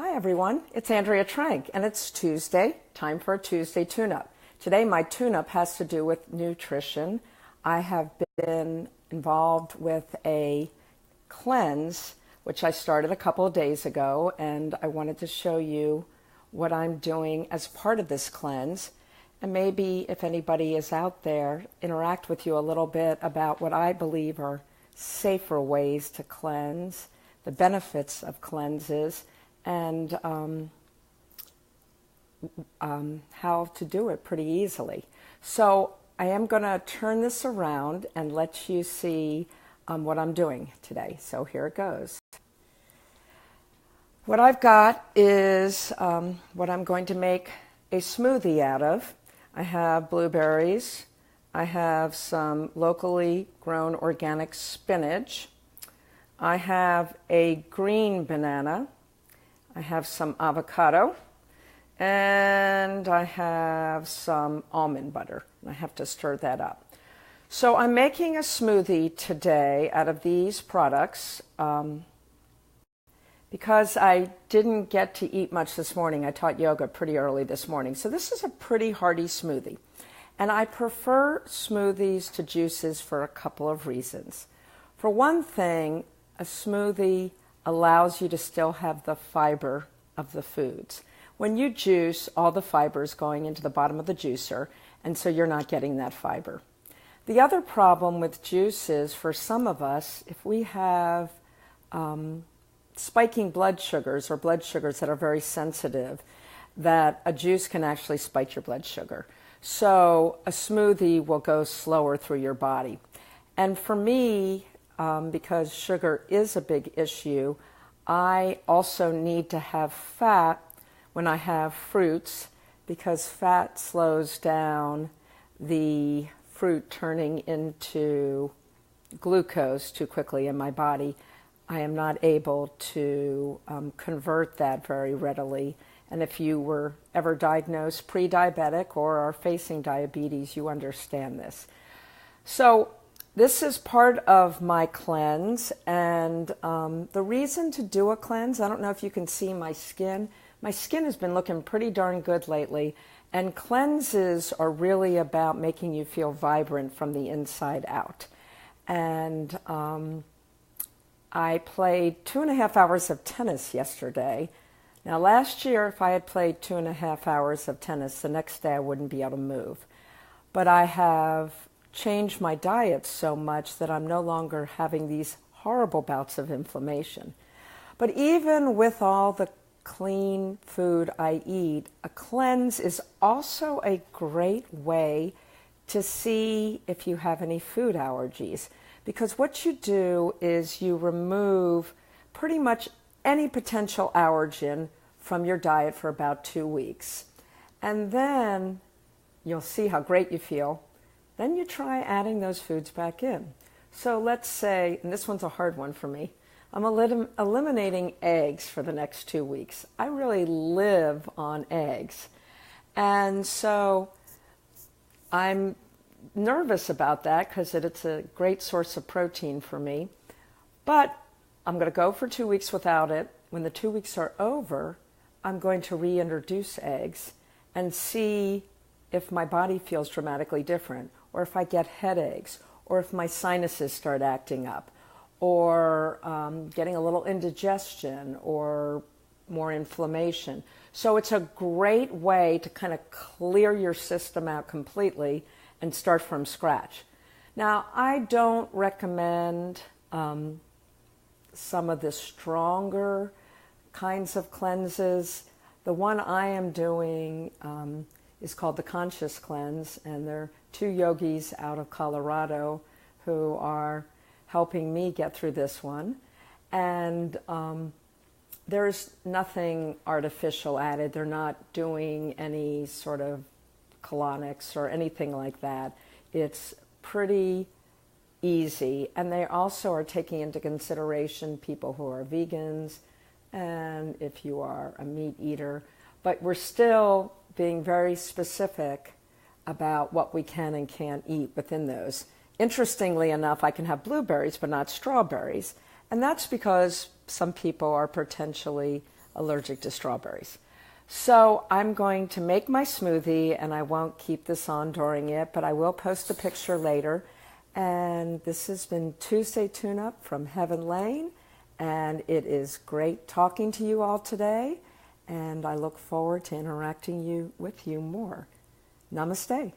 Hi everyone, it's Andrea Trank and it's Tuesday, time for a Tuesday tune-up. Today my tune-up has to do with nutrition. I have been involved with a cleanse, which I started a couple of days ago, and I wanted to show you what I'm doing as part of this cleanse. And maybe if anybody is out there, interact with you a little bit about what I believe are safer ways to cleanse, the benefits of cleanses, and how to do it pretty easily. So I am going to turn this around and let you see what I'm doing today. So here it goes. What I've got is what I'm going to make a smoothie out of. I have blueberries. I have some locally grown organic spinach. I have a green banana. I have some avocado, and I have some almond butter. I have to stir that up. So I'm making a smoothie today out of these products because I didn't get to eat much this morning. I taught yoga pretty early this morning. So this is a pretty hearty smoothie. And I prefer smoothies to juices for a couple of reasons. For one thing, a smoothie allows you to still have the fiber of the foods. When you juice, all the fiber is going into the bottom of the juicer, and so you're not getting that fiber. The other problem with juices, for some of us, if we have spiking blood sugars or blood sugars that are very sensitive, that a juice can actually spike your blood sugar. So a smoothie will go slower through your body. And for me, because sugar is a big issue, I also need to have fat when I have fruits because fat slows down the fruit turning into glucose too quickly in my body. I am not able to convert that very readily. And if you were ever diagnosed pre-diabetic or are facing diabetes, you understand this. So this is part of my cleanse, and the reason to do a cleanse, I don't know if you can see my skin. My skin has been looking pretty darn good lately, and cleanses are really about making you feel vibrant from the inside out. And I played 2.5 hours of tennis yesterday. Now last year, if I had played 2.5 hours of tennis, the next day I wouldn't be able to move. But I have changed my diet so much that I'm no longer having these horrible bouts of inflammation. But even with all the clean food I eat, a cleanse is also a great way to see if you have any food allergies. Because what you do is you remove pretty much any potential allergen from your diet for about 2 weeks. And then you'll see how great you feel. Then you try adding those foods back in. So let's say, and this one's a hard one for me, I'm eliminating eggs for the next 2 weeks. I really live on eggs. And so I'm nervous about that because it's a great source of protein for me. But I'm going to go for 2 weeks without it. When the 2 weeks are over, I'm going to reintroduce eggs and see if my body feels dramatically different, or if I get headaches, or if my sinuses start acting up, or getting a little indigestion, or more inflammation. So it's a great way to kind of clear your system out completely and start from scratch. Now, I don't recommend some of the stronger kinds of cleanses. The one I am doing is called the Conscious Cleanse, and there are 2 yogis out of Colorado who are helping me get through this one. And there's nothing artificial added. They're not doing any sort of colonics or anything like that. It's pretty easy, and they also are taking into consideration people who are vegans and if you are a meat eater, but we're still being very specific about what we can and can't eat within those. Interestingly enough, I can have blueberries but not strawberries, and that's because some people are potentially allergic to strawberries. So I'm going to make my smoothie, and I won't keep this on during it, but I will post a picture later. And this has been Tuesday Tune-Up from Heaven Lane, and it is great talking to you all today, and I look forward to interacting with you more. Namaste.